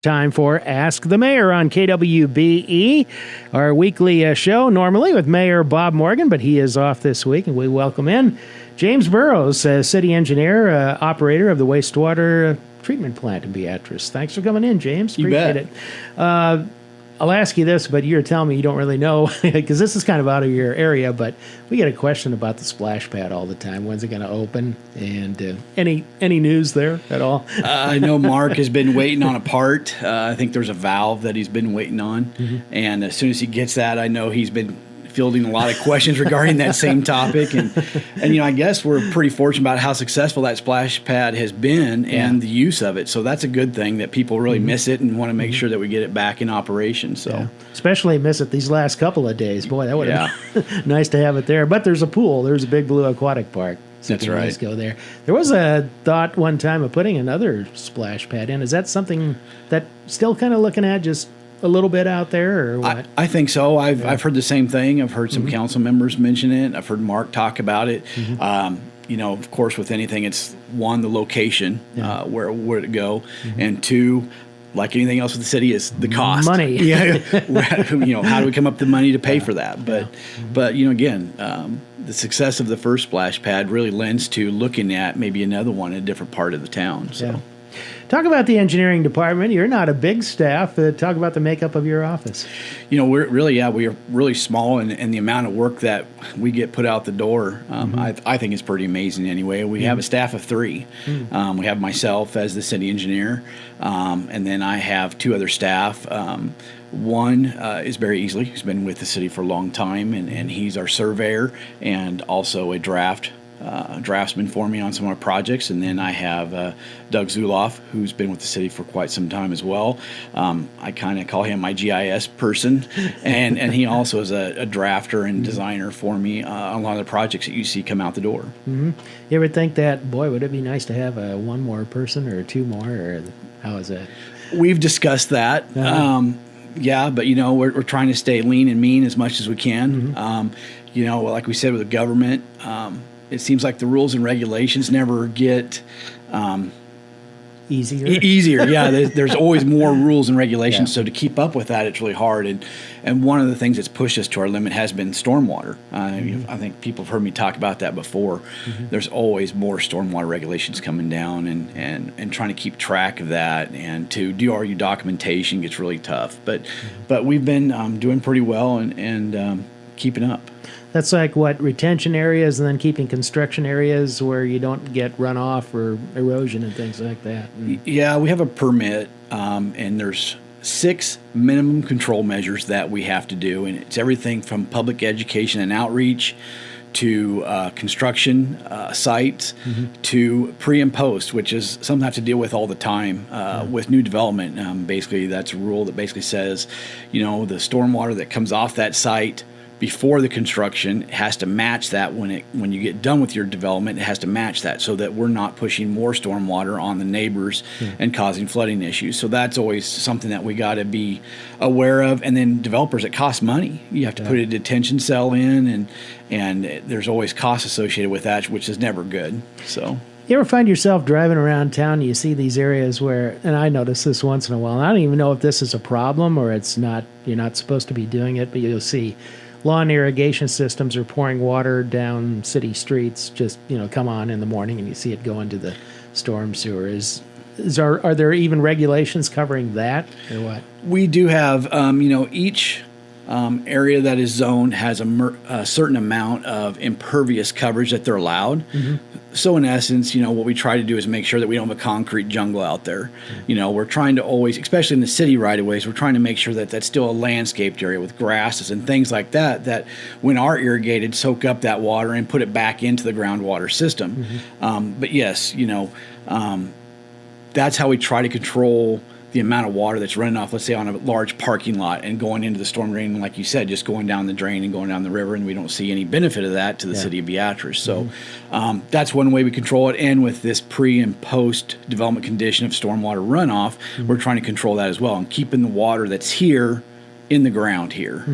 Time for Ask the Mayor on KWBE, our weekly show, normally with Mayor Bob Morgan, but he is off this week, and we welcome in James Burroughs, City Engineer, operator of the Wastewater Treatment Plant in Beatrice. Thanks for coming in, James. Appreciate it. I'll ask you this, but you're telling me you don't really know, because this is kind of out of your area, but we get a question about the splash pad all the time. When's it going to open? And any news there at all? I know Mark has been waiting on a part. I think there's a valve that he's been waiting on. Mm-hmm. And as soon as he gets that, I know he's been fielding a lot of questions regarding that same topic. And I guess we're pretty fortunate about how successful that splash pad has been and the use of it. So that's a good thing that people really miss it and want to make sure that we get it back in operation. So especially miss it these last couple of days. Boy, that would have been nice to have it there. But there's a pool. There's a Big Blue Aquatic Park. So that's right. Go there. There was a thought one time of putting another splash pad in. Is that something that still kind of looking at just a little bit out there, or what? I think so. I've heard the same thing. I've heard some council members mention it. I've heard Mark talk about it. Of course, with anything, it's one, the location, where to go, and two, like anything else with the city, is the cost. Money. How do we come up with the money to pay for that? But again, the success of the first splash pad really lends to looking at maybe another one in a different part of the town. So. Yeah. Talk about the engineering department. You're not a big staff. Talk about the makeup of your office. We are really small, and the amount of work that we get put out the door, I think is pretty amazing anyway. We have a staff of 3. We have myself as the city engineer, and then I have 2 other staff. One is Barry Easley, who's been with the city for a long time, and he's our surveyor and also a draftsman for me on some of our projects. And then I have Doug Zuloff, who's been with the city for quite some time as well. I kind of call him my GIS person, and he also is a drafter and designer for me on a lot of the projects that you see come out the door. You ever think that, boy, would it be nice to have one more person or 2 more, or how is that? We've discussed that. But we're trying to stay lean and mean as much as we can. Like we said with the government, it seems like the rules and regulations never get easier. Easier, yeah. There's always more rules and regulations, so to keep up with that, it's really hard. And one of the things that's pushed us to our limit has been stormwater. I think people have heard me talk about that before. There's always more stormwater regulations coming down, and trying to keep track of that and to do all your documentation gets really tough. But we've been doing pretty well and keeping up. That's like what, retention areas, and then keeping construction areas where you don't get runoff or erosion and things like that. Yeah, we have a permit, and there's 6 minimum control measures that we have to do, and it's everything from public education and outreach to construction sites to pre and post, which is something I have to deal with all the time with new development. Basically, that's a rule that basically says, the stormwater that comes off that site before the construction has to match that when you get done with your development. It has to match that so that we're not pushing more stormwater on the neighbors and causing flooding issues. So that's always something that we got to be aware of. And then developers, it costs money. You have to put a detention cell in, and there's always costs associated with that, which is never good. So. You ever find yourself driving around town and you see these areas where, and I notice this once in a while, and I don't even know if this is a problem or it's not, you're not supposed to be doing it, but you'll see lawn irrigation systems are pouring water down city streets, just, come on in the morning and you see it go into the storm sewers. Are there even regulations covering that, or what? We do have, each area that is zoned has a certain amount of impervious coverage that they're allowed. So in essence, what we try to do is make sure that we don't have a concrete jungle out there. We're trying to always, especially in the city right-of-ways, we're trying to make sure that that's still a landscaped area with grasses and things like that when are irrigated, soak up that water and put it back into the groundwater system. But yes, that's how we try to control the amount of water that's running off, let's say, on a large parking lot and going into the storm drain, and like you said, just going down the drain and going down the river, and we don't see any benefit of that to the city of Beatrice. So that's one way we control it. And with this pre and post development condition of stormwater runoff, we're trying to control that as well and keeping the water that's here in the ground here.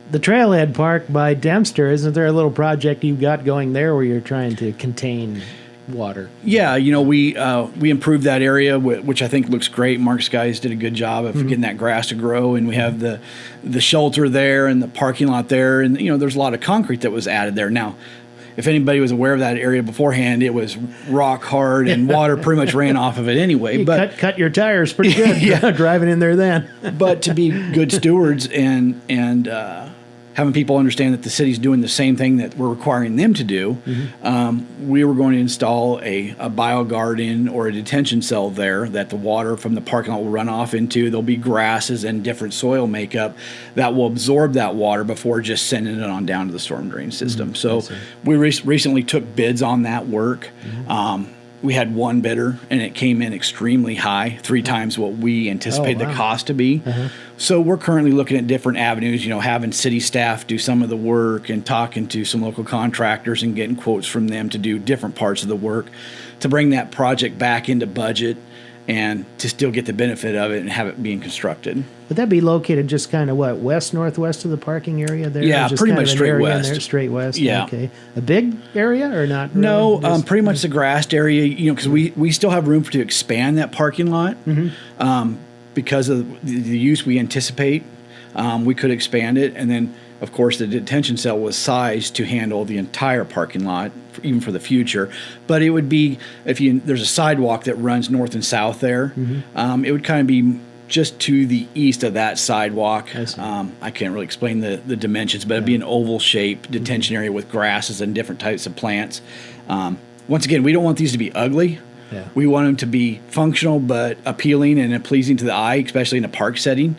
The Trailhead Park by Dempster, isn't there a little project you've got going there where you're trying to contain water. Yeah, we improved that area, which I think looks great. Mark's guys did a good job of getting that grass to grow, and we have the shelter there and the parking lot there, and there's a lot of concrete that was added there. Now, if anybody was aware of that area beforehand, it was rock hard, and water pretty much ran off of it anyway. But cut your tires pretty good driving in there then. But to be good stewards and having people understand that the city's doing the same thing that we're requiring them to do, we were going to install a biogarden or a detention cell there that the water from the parking lot will run off into. There'll be grasses and different soil makeup that will absorb that water before just sending it on down to the storm drain system. So we recently took bids on that work. We had one bidder, and it came in extremely high, 3 times what we anticipated the cost to be. So we're currently looking at different avenues, having city staff do some of the work and talking to some local contractors and getting quotes from them to do different parts of the work to bring that project back into budget and to still get the benefit of it and have it being constructed. Would that be located just kind of west-northwest of the parking area there? Yeah, just pretty kind much of an straight area in west. there, straight west. Yeah. Okay. A big area or not? Really? No, pretty much the grassed area. Because we still have room to expand that parking lot because of the use we anticipate. We could expand it, and then of course the detention cell was sized to handle the entire parking lot, even for the future. But it would be there's a sidewalk that runs north and south there. It would kind of be just to the east of that sidewalk. I can't really explain the dimensions, but it'd be an oval shaped detention area with grasses and different types of plants. Once again, we don't want these to be ugly. Yeah. We want them to be functional but appealing and pleasing to the eye, especially in a park setting.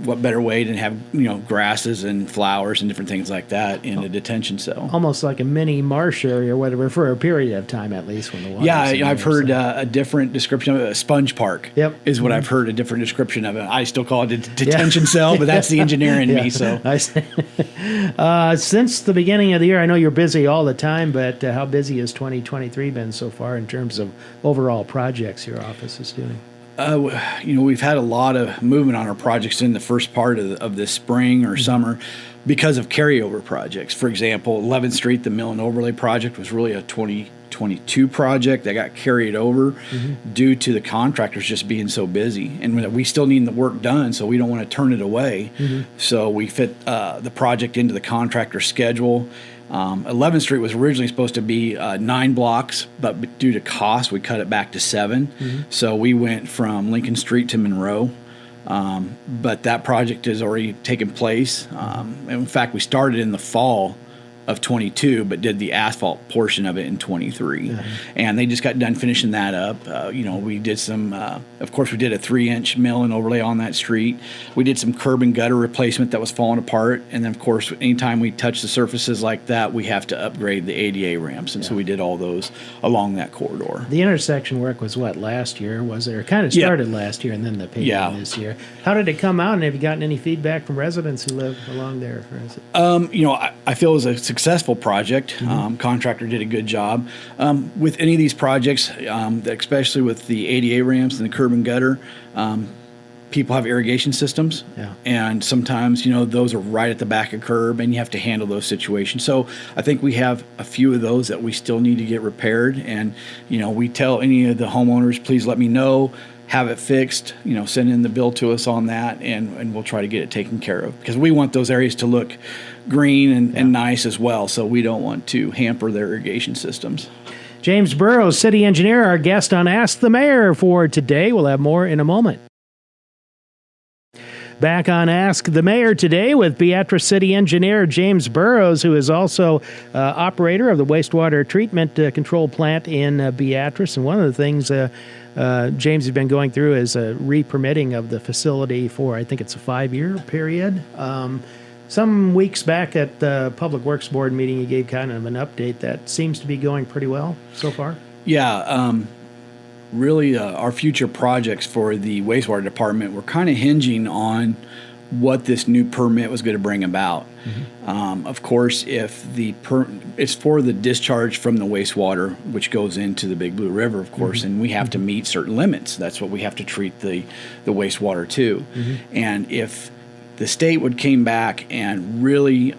What better way than have grasses and flowers and different things like that in a detention cell? Almost like a mini marsh area or whatever for a period of time at least when the water. Yeah, I've heard a different description of it. A sponge park. Is what I've heard, a different description of it. I still call it a detention cell, but that's the engineer in me. So I see. Since the beginning of the year, I know you're busy all the time, but how busy has 2023 been so far in terms of overall projects your office is doing? We've had a lot of movement on our projects in the first part of this spring or summer because of carryover projects. For example, 11th Street, the Mill and Overlay project was really a 2022 project that got carried over due to the contractors just being so busy. And we still need the work done, so we don't want to turn it away. So we fit the project into the contractor schedule. 11th Street was originally supposed to be 9 blocks, but due to cost, we cut it back to 7. So we went from Lincoln Street to Monroe. But that project has already taken place. And in fact, we started in the fall of 22, but did the asphalt portion of it in 23. And they just got done finishing that up. We did some, of course, we did a 3-inch mill and overlay on that street. We did some curb and gutter replacement that was falling apart. And then, of course, anytime we touch the surfaces like that, we have to upgrade the ADA ramps. And so we did all those along that corridor. The intersection work was what, last year? Was it? Or kind of started last year and then the paving this year. How did it come out? And have you gotten any feedback from residents who live along there? I feel it was a successful project. Contractor did a good job. With any of these projects, especially with the ADA ramps and the curb and gutter, people have irrigation systems. And sometimes, those are right at the back of curb and you have to handle those situations. So I think we have a few of those that we still need to get repaired. And, we tell any of the homeowners, please let me know, have it fixed, send in the bill to us on that, and we'll try to get it taken care of. Because we want those areas to look green and nice as well, so we don't want to hamper their irrigation systems. James Burroughs, City Engineer, our guest on Ask the Mayor for today. We'll have more in a moment. Back on Ask the Mayor today with Beatrice City Engineer James Burroughs, who is also operator of the Wastewater Treatment Control Plant in Beatrice. And one of the things James has been going through is a re-permitting of the facility for, I think it's a 5-year period. Some weeks back at the Public Works Board meeting, you gave kind of an update that seems to be going pretty well so far. Yeah, really our future projects for the wastewater department were kind of hinging on what this new permit was going to bring about. Of course, if it's for the discharge from the wastewater, which goes into the Big Blue River, of course, and we have to meet certain limits. That's what we have to treat the wastewater to. And if the state came back and really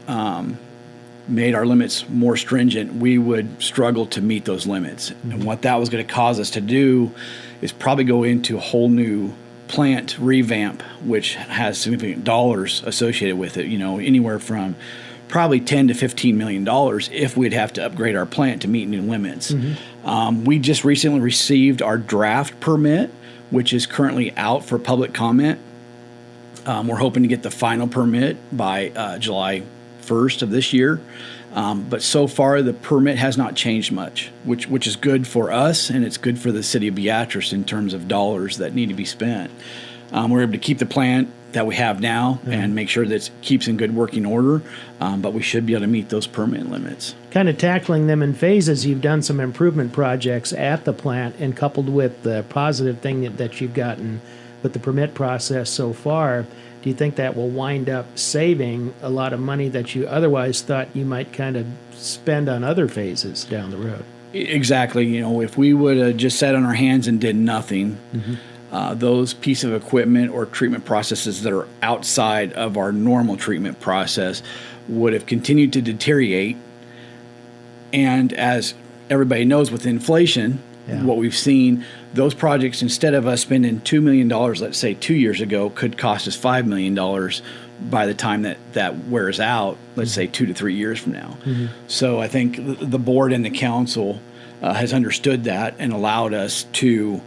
made our limits more stringent, we would struggle to meet those limits. And what that was going to cause us to do is probably go into a whole new plant revamp, which has significant dollars associated with it, anywhere from probably $10 to $15 million if we'd have to upgrade our plant to meet new limits. We just recently received our draft permit, which is currently out for public comment. We're hoping to get the final permit by July 1st of this year. But so far, the permit has not changed much, which is good for us, and it's good for the city of Beatrice in terms of dollars that need to be spent. We're able to keep the plant that we have now and make sure that it keeps in good working order, but we should be able to meet those permit limits. Kind of tackling them in phases, you've done some improvement projects at the plant, and coupled with the positive thing that you've gotten with the permit process so far, do you think that will wind up saving a lot of money that you otherwise thought you might kind of spend on other phases down the road? Exactly. If we would have just sat on our hands and did nothing, those pieces of equipment or treatment processes that are outside of our normal treatment process would have continued to deteriorate. And as everybody knows, with inflation, what we've seen, those projects, instead of us spending $2 million, let's say 2 years ago, could cost us $5 million by the time that wears out, let's say 2 to 3 years from now. So I think the board and the council has understood that and allowed us to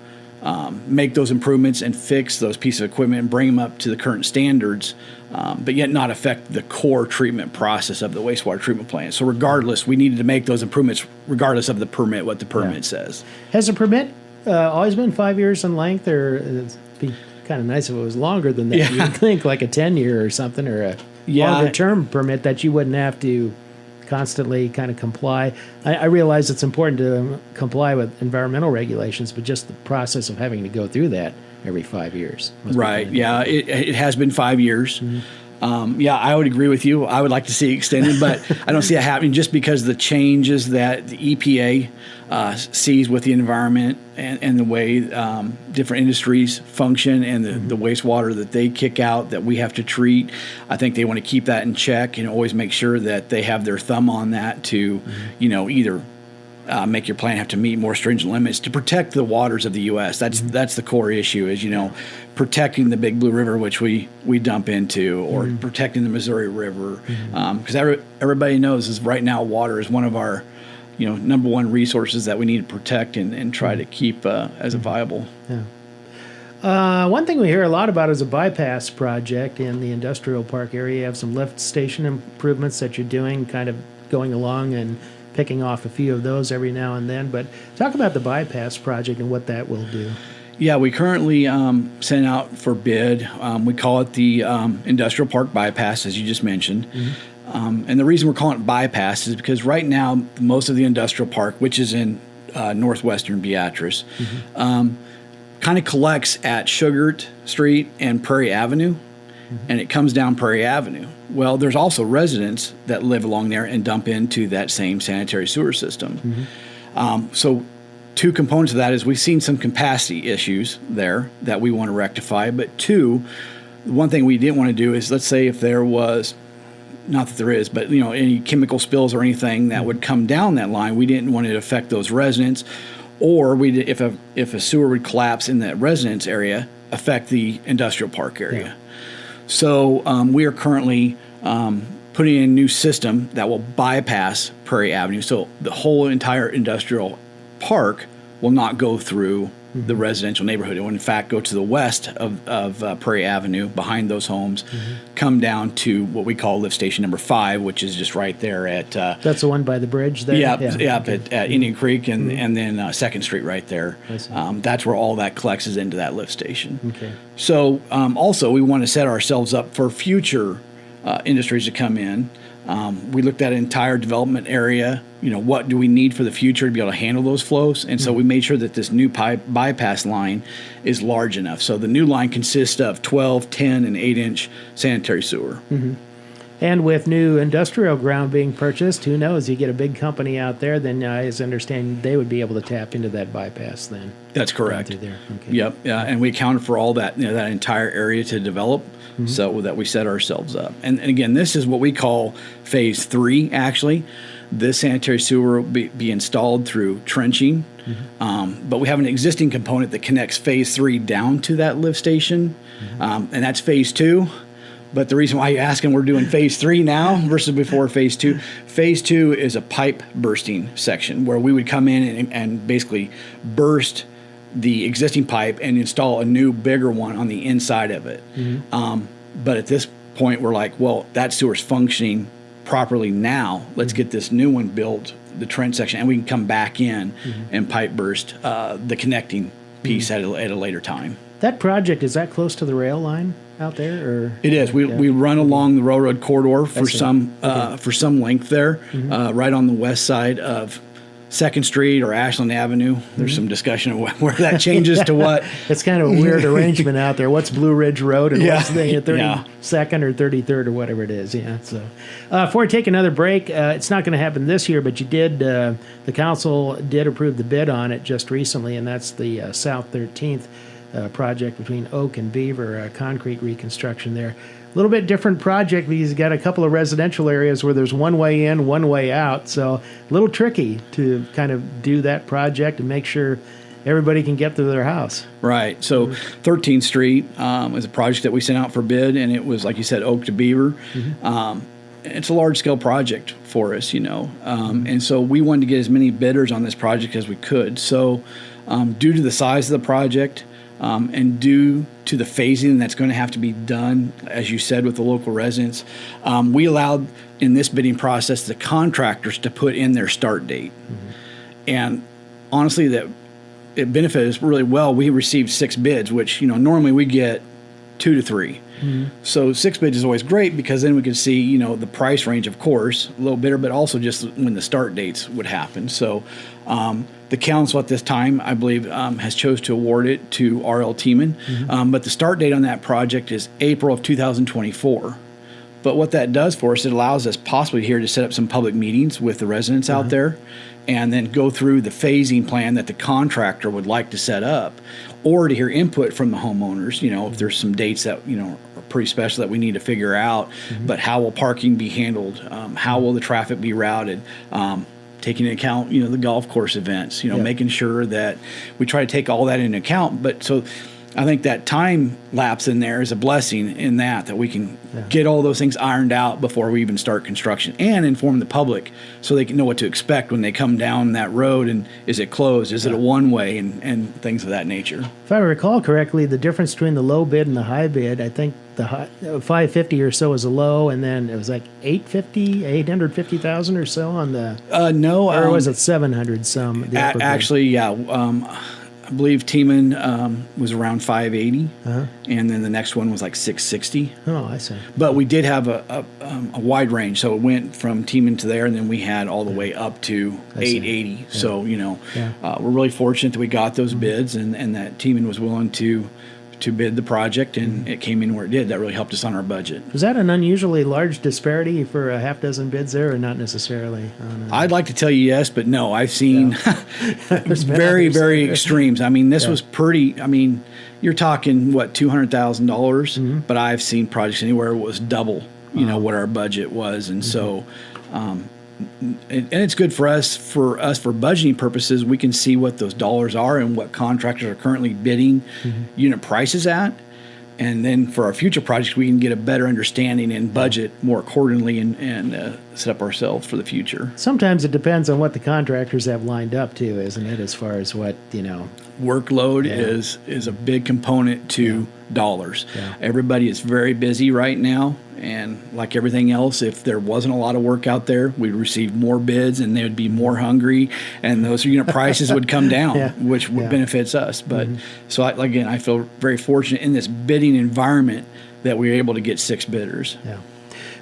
make those improvements and fix those pieces of equipment and bring them up to the current standards, but yet not affect the core treatment process of the wastewater treatment plant. So regardless, we needed to make those improvements regardless of the permit, what the permit says. Has the permit always been 5 years in length, or it'd be kind of nice if it was longer than that? You'd think like a 10-year or something, or a longer-term permit that you wouldn't have to constantly kind of comply. I realize it's important to comply with environmental regulations, but just the process of having to go through that every 5 years. Right. Yeah, it has been 5 years. I would agree with you. I would like to see it extended, but I don't see it happening just because the changes that the EPA sees with the environment and the way different industries function and the wastewater that they kick out that we have to treat. I think they want to keep that in check and always make sure that they have their thumb on that to, either make your plant have to meet more stringent limits to protect the waters of the U.S. That's the core issue is, protecting the Big Blue River, which we dump into, or protecting the Missouri River. Because everybody knows is right now water is one of our, number one resources that we need to protect and try to keep as a viable. One thing we hear a lot about is a bypass project in the industrial park area. You have some lift station improvements that you're doing, kind of going along and picking off a few of those every now and then. But talk about the bypass project and what that will do. Yeah, we currently sent out for bid. We call it the industrial park bypass, as you just mentioned. And the reason we're calling it bypass is because right now, most of the industrial park, which is in northwestern Beatrice, kind of collects at Sugart Street and Prairie Avenue, and it comes down Prairie Avenue. Well, there's also residents that live along there and dump into that same sanitary sewer system. So two components of that is we've seen some capacity issues there that we want to rectify. But two, one thing we didn't want to do is, let's say if there was, not that there is, but any chemical spills or anything that would come down that line, we didn't want it to affect those residents. Or if a sewer would collapse in that residence area, affect the industrial park area. So we are currently putting in a new system that will bypass Prairie Avenue. So the whole entire industrial park will not go through the residential neighborhood. It will, in fact, go to the west of Prairie Avenue, behind those homes, come down to what we call lift station number 5, which is just right there at... That's the one by the bridge there? At Indian Creek and then 2nd Street right there. That's where all that collects is into that lift station. Okay. So also, we want to set ourselves up for future industries to come in. We looked at an entire development area. What do we need for the future to be able to handle those flows? And so we made sure that this new bypass line is large enough. So the new line consists of 12, 10, and 8-inch sanitary sewer. And with new industrial ground being purchased, who knows? You get a big company out there, then as I understand, they would be able to tap into that bypass then. That's correct. There. Okay. Yep. Yeah, and we accounted for all that, that entire area to develop, so that we set ourselves up. And again, this is what we call phase 3. Actually, this sanitary sewer will be installed through trenching, but we have an existing component that connects phase 3 down to that lift station, and that's phase 2. But the reason why you're asking we're doing phase 3 now versus before phase 2, phase 2 is a pipe bursting section where we would come in and basically burst the existing pipe and install a new bigger one on the inside of it. But at this point, we're like, well, that sewer's functioning properly now. Let's get this new one built, the trench section, and we can come back in and pipe burst the connecting piece at a later time. That project, is that close to the rail line out there? Or it is. We run along the railroad corridor for some length there, right on the west side of 2nd Street or Ashland Avenue. There's some discussion of where that changes to what. It's kind of a weird arrangement out there. What's Blue Ridge Road and what's the 32nd or 33rd or whatever it is. Yeah. So before we take another break, it's not going to happen this year, but you did. The council did approve the bid on it just recently, and that's the South 13th project between Oak and Beaver, concrete reconstruction there. A little bit different project because you got a couple of residential areas where there's one way in, one way out. So a little tricky to kind of do that project and make sure everybody can get to their house. Right. So 13th Street is a project that we sent out for bid, and it was, like you said, Oak to Beaver. It's a large-scale project for us, and so we wanted to get as many bidders on this project as we could. So due to the size of the project, and due to the phasing that's going to have to be done, as you said, with the local residents, we allowed in this bidding process the contractors to put in their start date. And honestly, that it benefited us really well. We received 6 bids, which normally we get 2 to 3. So 6 bids is always great because then we could see the price range, of course, a little bit, but also just when the start dates would happen. So the council at this time, I believe, has chose to award it to R.L. Tiemann, but the start date on that project is April of 2024. But what that does for us, it allows us possibly here to set up some public meetings with the residents out there and then go through the phasing plan that the contractor would like to set up, or to hear input from the homeowners, if there's some dates that, are pretty special that we need to figure out. But how will parking be handled? How will the traffic be routed? Taking into account, the golf course events, making sure that we try to take all that into account. But so I think that time lapse in there is a blessing in that we can get all those things ironed out before we even start construction and inform the public so they can know what to expect when they come down that road. And is it closed? Is it a one-way and things of that nature? If I recall correctly, the difference between the low bid and the high bid, I think the high, 550 or so was a low, and then it was like 850,000 or so on the no, or was it 700 some? Actually, I believe Tiemann was around 580, and then the next one was like 660. Oh, I see. But we did have a wide range, so it went from Tiemann to there, and then we had all the way up to 880. Yeah. So we're really fortunate that we got those bids, and that Tiemann was willing to bid the project, and it came in where it did. That really helped us on our budget. Was that an unusually large disparity for a half dozen bids there, or not necessarily? I'd like to tell you yes, but no. I've seen very, very extremes. I mean, this was pretty. I mean, you're talking what, $200,000, but I've seen projects anywhere it was double, what our budget was, and so. And it's good for us for budgeting purposes. We can see what those dollars are and what contractors are currently bidding unit prices at. And then for our future projects, we can get a better understanding and budget more accordingly and set up ourselves for the future. Sometimes it depends on what the contractors have lined up too, isn't it? As far as what, Workload is a big component to dollars. Yeah. Everybody is very busy right now. And like everything else, if there wasn't a lot of work out there, we'd receive more bids and they would be more hungry, and those unit prices would come down, which benefits us. But so I feel very fortunate in this bidding environment that we were able to get 6 bidders. Yeah.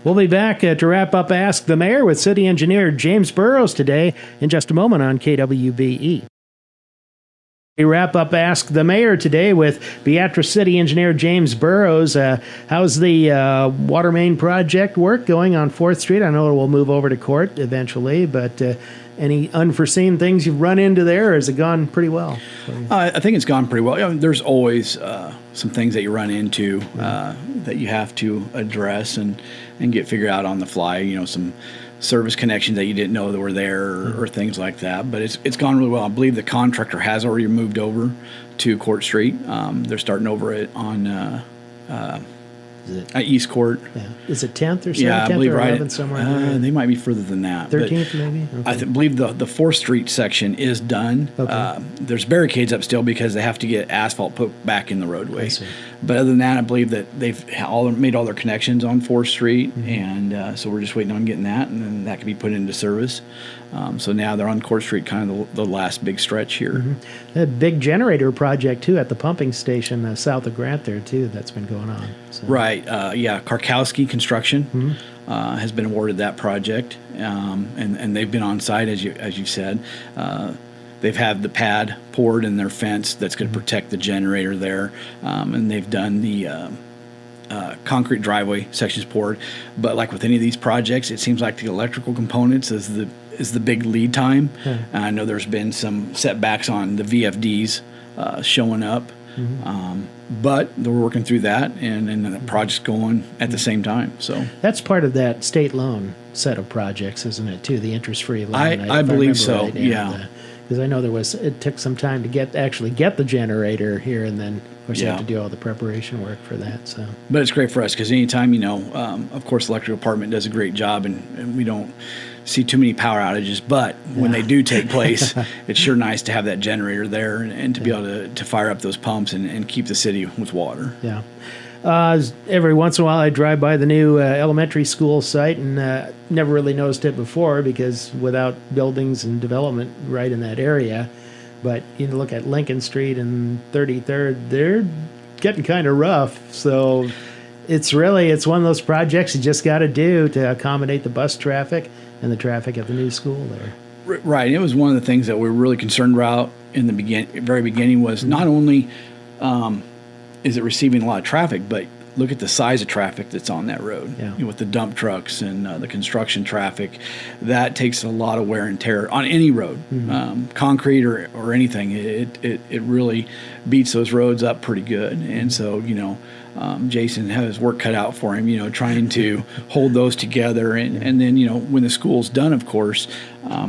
We'll be back to wrap up Ask the Mayor with City Engineer James Burroughs today in just a moment on KWBE. We wrap up Ask the Mayor today with Beatrice City Engineer James Burroughs. How's the water main project work going on 4th Street? I know it will move over to court eventually, but any unforeseen things you've run into there, or has it gone pretty well? I think it's gone pretty well. There's always some things that you run into that you have to address and get figured out on the fly. Some service connections that you didn't know that were there or things like that. But it's gone really well. I believe the contractor has already moved over to Court Street. They're starting over it on East Court. Yeah. Is it 10th or 17th yeah, I believe or 11th right. somewhere in there? They might be further than that. 13th maybe? Okay. I believe the 4th Street section is done. Okay. There's barricades up still because they have to get asphalt put back in the roadway. I see. But other than that, I believe that they've made all their connections on 4th Street, and so we're just waiting on getting that, and then that can be put into service. So now they're on Court Street, kind of the last big stretch here. A big generator project, too, at the pumping station south of Grant there, too, that's been going on. So. Right. Karkowski Construction has been awarded that project, and they've been on site, as you said. They've had the pad poured in their fence that's going to protect the generator there, and they've done the concrete driveway sections poured. But like with any of these projects, it seems like the electrical components is the big lead time. And I know there's been some setbacks on the VFDs showing up, but they're working through that, and the project's going at the same time. So that's part of that state loan set of projects, isn't it? Too the interest-free loan. I believe so. Right. Yeah. Because I know it took some time to actually get the generator here, and then of course you have to do all the preparation work for that. So, but it's great for us because anytime of course, the electrical department does a great job, and we don't see too many power outages. But when they do take place, it's sure nice to have that generator there and to be able to fire up those pumps and keep the city with water. Yeah. Every once in a while, I drive by the new elementary school site, and never really noticed it before because without buildings and development right in that area. But you look at Lincoln Street and 33rd; they're getting kind of rough. So it's one of those projects you just got to do to accommodate the bus traffic and the traffic at the new school there. Right. It was one of the things that we were really concerned about in the very beginning was not only is it receiving a lot of traffic, but look at the size of traffic that's on that road. With the dump trucks and the construction traffic, that takes a lot of wear and tear on any road, concrete or anything. It really beats those roads up pretty good. And so, Jason has his work cut out for him, trying to hold those together. And then, when the school's done, of course,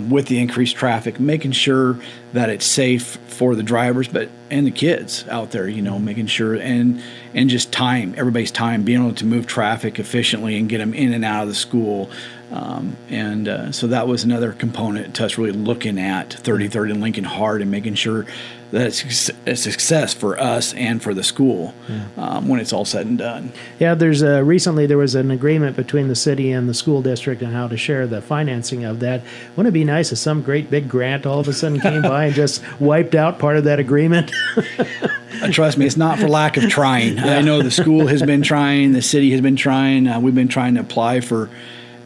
with the increased traffic, making sure that it's safe for the drivers, and the kids out there, making sure and just everybody's time, being able to move traffic efficiently and get them in and out of the school. So that was another component to us really looking at 33rd and Lincoln hard and making sure that it's a success for us and for the school when it's all said and done. Yeah, recently there was an agreement between the city and the school district on how to share the financing of that. Wouldn't it be nice if some great big grant all of a sudden came by and just wiped out part of that agreement? Trust me, it's not for lack of trying. I know the school has been trying, the city has been trying. We've been trying to apply for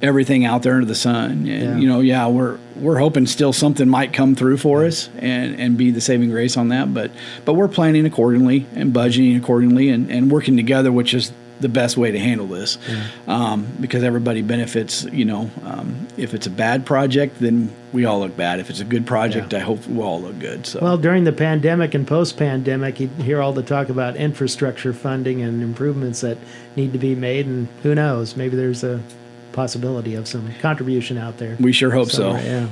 everything out there under the sun. And, we're hoping still something might come through for us and be the saving grace on that. But we're planning accordingly and budgeting accordingly and working together, which is the best way to handle this because everybody benefits. If it's a bad project, then we all look bad. If it's a good project, I hope we'll all look good. So. Well, during the pandemic and post-pandemic, you hear all the talk about infrastructure funding and improvements that need to be made, and who knows, maybe there's a possibility of some contribution out there. We sure hope so. Yeah.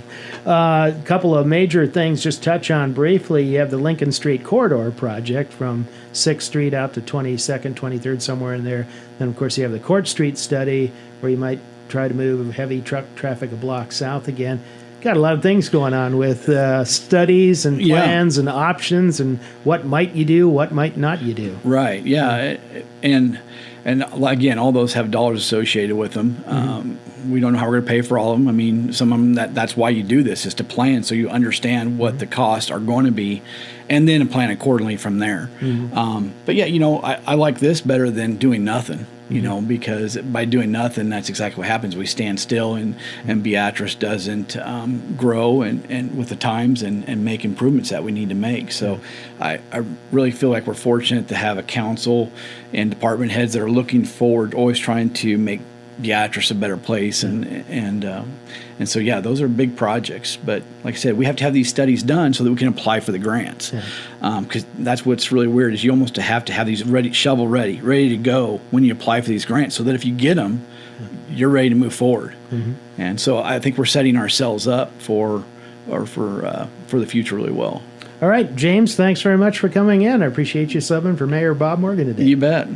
A couple of major things just touch on briefly. You have the Lincoln Street Corridor project from 6th Street out to 22nd, 23rd, somewhere in there. Then, of course, you have the Court Street study where you might try to move heavy truck traffic a block south again. Got a lot of things going on with studies and plans and options and what might you do, what might not you do. Right, yeah. And And again, all those have dollars associated with them. We don't know how we're going to pay for all of them. I mean, some of them, that's why you do this, is to plan so you understand what the costs are going to be, and then plan accordingly from there. But yeah, I like this better than doing nothing. Because by doing nothing, that's exactly what happens. We stand still, and Beatrice doesn't grow and with the times and make improvements that we need to make. So I really feel like we're fortunate to have a council and department heads that are looking forward, always trying to make Beatrice a better place. And so, yeah, those are big projects. But like I said, we have to have these studies done so that we can apply for the grants. Because that's what's really weird, is you almost have to have these shovel ready to go when you apply for these grants, so that if you get them, you're ready to move forward. And so I think we're setting ourselves up for the future really well. All right, James, thanks very much for coming in. I appreciate you subbing for Mayor Bob Morgan today. You bet.